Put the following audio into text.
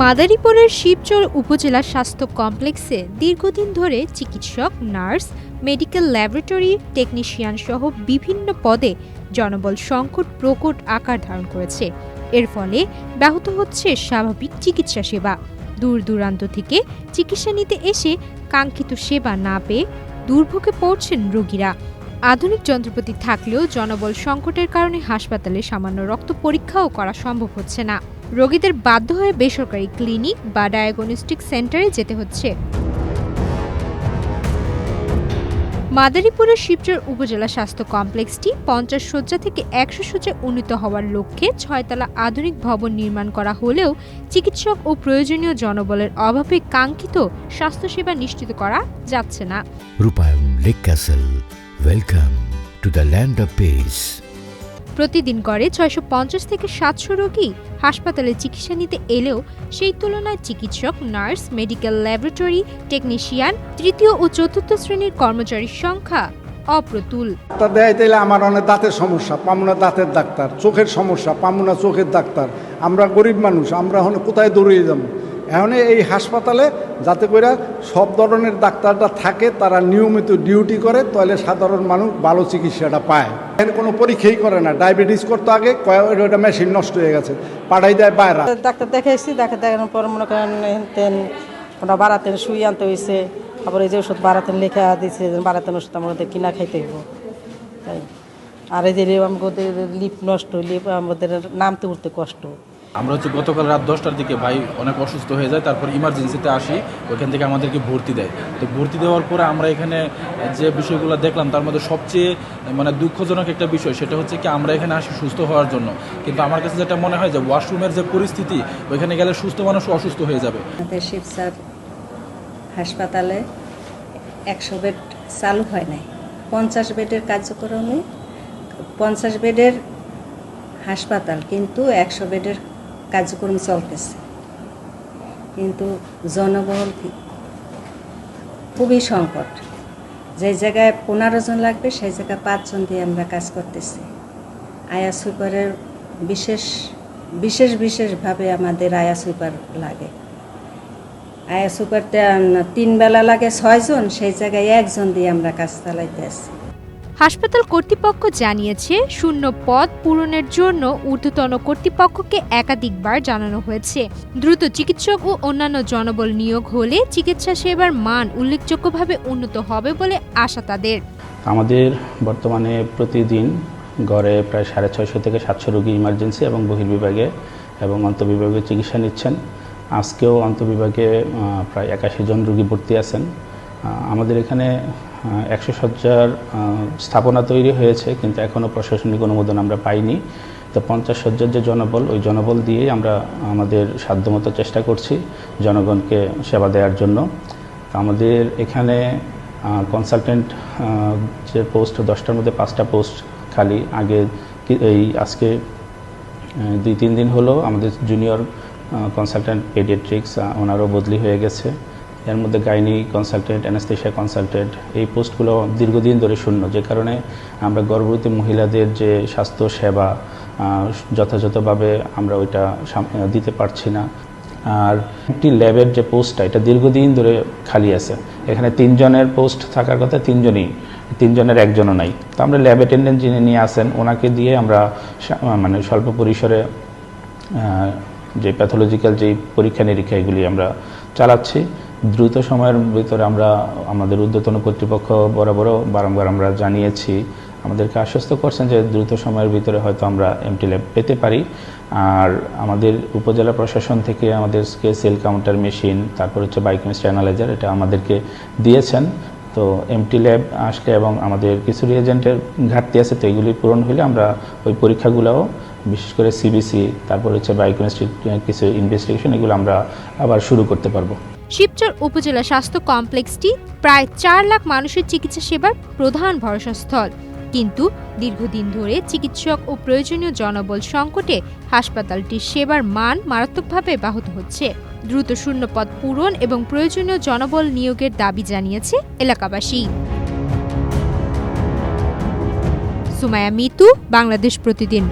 মাদারীপুরের শিবচর উপজেলা স্বাস্থ্য কমপ্লেক্সে দীর্ঘদিন ধরে চিকিৎসক, নার্স, মেডিকেল ল্যাবরেটরি টেকনিশিয়ান সহ বিভিন্ন পদে জনবল সংকট প্রকট আকার ধারণ করেছে। এর ফলে ব্যাহত হচ্ছে স্বাভাবিক চিকিৎসা সেবা। দূর দূরান্ত থেকে চিকিৎসা নিতে এসে কাঙ্ক্ষিত সেবা না পেয়ে দুর্ভোগে পড়ছেন রোগীরা। আধুনিক যন্ত্রপাতি থাকলেও জনবল সংকটের কারণে হাসপাতালে সামান্য রক্ত পরীক্ষাও করা সম্ভব হচ্ছে না। রোগীদের বাধ্য হয়ে বেসরকারি ক্লিনিক বা ডায়াগনস্টিক সেন্টারে যেতে হচ্ছে। মাদারীপুরের শিবচর উপজেলা স্বাস্থ্য কমপ্লেক্সটি ৫০ শয্যা থেকে ১০০ শয্যায় উন্নীত হওয়ার লক্ষ্যে ৬তলা আধুনিক ভবন নির্মাণ করা হলেও চিকিৎসক ও প্রয়োজনীয় জনবলের অভাবে কাঙ্ক্ষিত স্বাস্থ্যসেবা নিশ্চিত করা যাচ্ছে না। রূপায়ণ lake castle, welcome to the land of piece. প্রতিদিন গড়ে ৬৫০ থেকে ৭০০ রোগী হাসপাতালে চিকিৎসা নিতে এলেও সেই তুলনায় চিকিৎসক, নার্স, মেডিকেল ল্যাবরেটরি টেকনিশিয়ান, তৃতীয় ও চতুর্থ শ্রেণীর কর্মচারীর সংখ্যা অপ্রতুল। ডাক্তার দেখাইতে আমার অনেক দাঁতের সমস্যা, পামুনা দাঁতের ডাক্তার, চোখের সমস্যা, পামুনা চোখের ডাক্তার। আমরা গরিব মানুষ, আমরা এখন কোথায় দৌড়িয়ে যাবো? এখন এই হাসপাতালে যাতে করে সব ধরনের ডাক্তাররা থাকে, তারা নিয়মিত ডিউটি করে, তাহলে সাধারণ মানুষ ভালো চিকিৎসাটা পায়। এখানে কোনো পরীক্ষাই করে না। ডায়াবেটিস করতে আগে ওটা মেশিন নষ্ট হয়ে গেছে, পাঠাই দেয় বাইরে। ডাক্তার দেখাইছি, দেখানোর পর মনে করেন ওটা বাড়াতেন সুই আনতে হয়েছে, আবার এই যে ওষুধ বাড়াতেন লেখা দিচ্ছে, বাড়াতেন ওষুধ আমাদের কিনা খাইতে হইব। তাই আর এই যে আমাদের লিপ নষ্ট, লিপ আমাদের নামতে উঠতে কষ্ট। আমরা গতকাল রাত 10টার দিকে ভাই অনেক অসুস্থ হয়ে যায়, তারপর ইমার্জেন্সিতে আসি, ওইখান থেকে আমাদেরকে ভর্তি দেয়। তো ভর্তি দেওয়ার পরে আমরা এখানে যে বিষয়গুলো দেখলাম, তার মধ্যে সবচেয়ে দুঃখজনক একটা বিষয়, সেটা হচ্ছে কি আমরা এখানে আসি সুস্থ হওয়ার জন্য, কিন্তু আমার কাছে যেটা মনে হয় যে ওয়াশরুমের যে পরিস্থিতি, ওইখানে গেলে সুস্থ মানুষও অসুস্থ হয়ে যাবে। আমাদের শিবচর হাসপাতালে ১০০ বেড চালু হয় নাই, ৫০ বেডের কার্যক্রমে ৫০ বেডের হাসপাতাল, কিন্তু ১০০ বেডের কার্যক্রম চলতেছে, কিন্তু জনবল খুবই সংকট। যে জায়গায় ১৫ জন লাগবে সেই জায়গায় ৫ জন দিয়ে আমরা কাজ করতেছি। আয়া সুইপারের বিশেষভাবে আমাদের আয়া সুইপার লাগে। আয়া সুইপারতে ৩ বেলা লাগে ৬ জন, সেই জায়গায় ১ জন দিয়ে আমরা কাজ চালাইতে আসি। হাসপাতাল কর্তৃপক্ষ জানিয়েছে, শূন্য পদ পূরণের জন্য ঊর্ধ্বতন কর্তৃপক্ষকে একাধিকবার জানানো হয়েছে। দ্রুত চিকিৎসক ও অন্যান্য জনবল নিয়োগ হলে চিকিৎসা সেবার মান উল্লেখযোগ্যভাবে উন্নত হবে বলে আশা তাদের। আমাদের বর্তমানে প্রতিদিন গড়ে প্রায় ৬৫০ থেকে ৭০০ রোগী ইমার্জেন্সি এবং বহির্বিভাগে এবং অন্তঃবিভাগে চিকিৎসা নিচ্ছেন। আজকেও অন্তঃবিভাগে প্রায় ৮১ জন রোগী ভর্তি আছেন। আমাদের এখানে ১০০ শয্যার স্থাপনা তৈরি হয়েছে, কিন্তু এখনও প্রশাসনিক অনুমোদন আমরা পাইনি। তো ৫০ শয্যার যে জনবল, ওই জনবল দিয়েই আমরা আমাদের সাধ্যমতো চেষ্টা করছি জনগণকে সেবা দেওয়ার জন্য। তো আমাদের এখানে কনসালটেন্ট যে পোস্ট, 10টার মধ্যে 5টা পোস্ট খালি। আগে আজকে 2-3 দিন হলো আমাদের জুনিয়র কনসালটেন্ট পেডিয়াট্রিক্স ওনারও বদলি হয়ে গেছে। এর মধ্যে গাইনি কনসালটেন্ট, অ্যানেস্থেশিয়া কনসালটেন্ট, এই পোস্টগুলো দীর্ঘদিন ধরে শূন্য, যে কারণে আমরা গর্ভবতী মহিলাদের যে স্বাস্থ্য সেবা যথাযথভাবে আমরা ওইটা দিতে পারছি না। আর একটি ল্যাবের যে পোস্টটা, এটা দীর্ঘদিন ধরে খালি আছে। এখানে 3 জনের পোস্ট থাকার কথা, 3 জনের 1 জনও নাই। তো আমরা ল্যাব অ্যাটেন্ডেন্ট যিনি নিয়ে আসেন, ওনাকে দিয়ে আমরা স্বল্প পরিসরে যে প্যাথোলজিক্যাল যে পরীক্ষা নিরীক্ষা, এগুলি আমরা চালাচ্ছি। দ্রুত সময়ের ভিতরে আমরা আমাদের ঊর্ধ্বতন কর্তৃপক্ষ বরাবরও বারংবার আমরা জানিয়েছি, আমাদেরকে আশ্বস্ত করছেন যে দ্রুত সময়ের ভিতরে হয়তো আমরা এমটি ল্যাব পেতে পারি। আর আমাদের উপজেলা প্রশাসন থেকে আমাদেরকে সেল কাউন্টার মেশিন, তারপর হচ্ছে বায়োকেমিস্ট্রি অ্যানালাইজার, এটা আমাদেরকে দিয়েছেন। তো এমটি ল্যাব আসলে এবং আমাদের কিছু রিএজেন্টের ঘাটতি আছে, তো এগুলি পূরণ হলে আমরা ওই পরীক্ষাগুলোও, বিশেষ করে সিবিসি, তারপর হচ্ছে বায়োকেমিস্ট্রি কিছু ইনভেস্টিগেশন, এগুলো আমরা আবার শুরু করতে পারবো। শিবচর উপজেলা স্বাস্থ্য কমপ্লেক্সটি প্রায় ৪ লাখ মানুষের চিকিৎসা সেবার প্রধান ভরসাস্থল, কিন্তু দীর্ঘদিন ধরে চিকিৎসক ও প্রয়োজনীয় জনবল সংকটে হাসপাতালটির সেবার মান মারাত্মকভাবে ব্যাহত হচ্ছে। দ্রুত শূন্যপদ পূরণ এবং প্রয়োজনীয় জনবল নিয়োগের দাবি জানিয়েছে এলাকাবাসী। সুমাইয়া মিতু, বাংলাদেশ প্রতিদিন।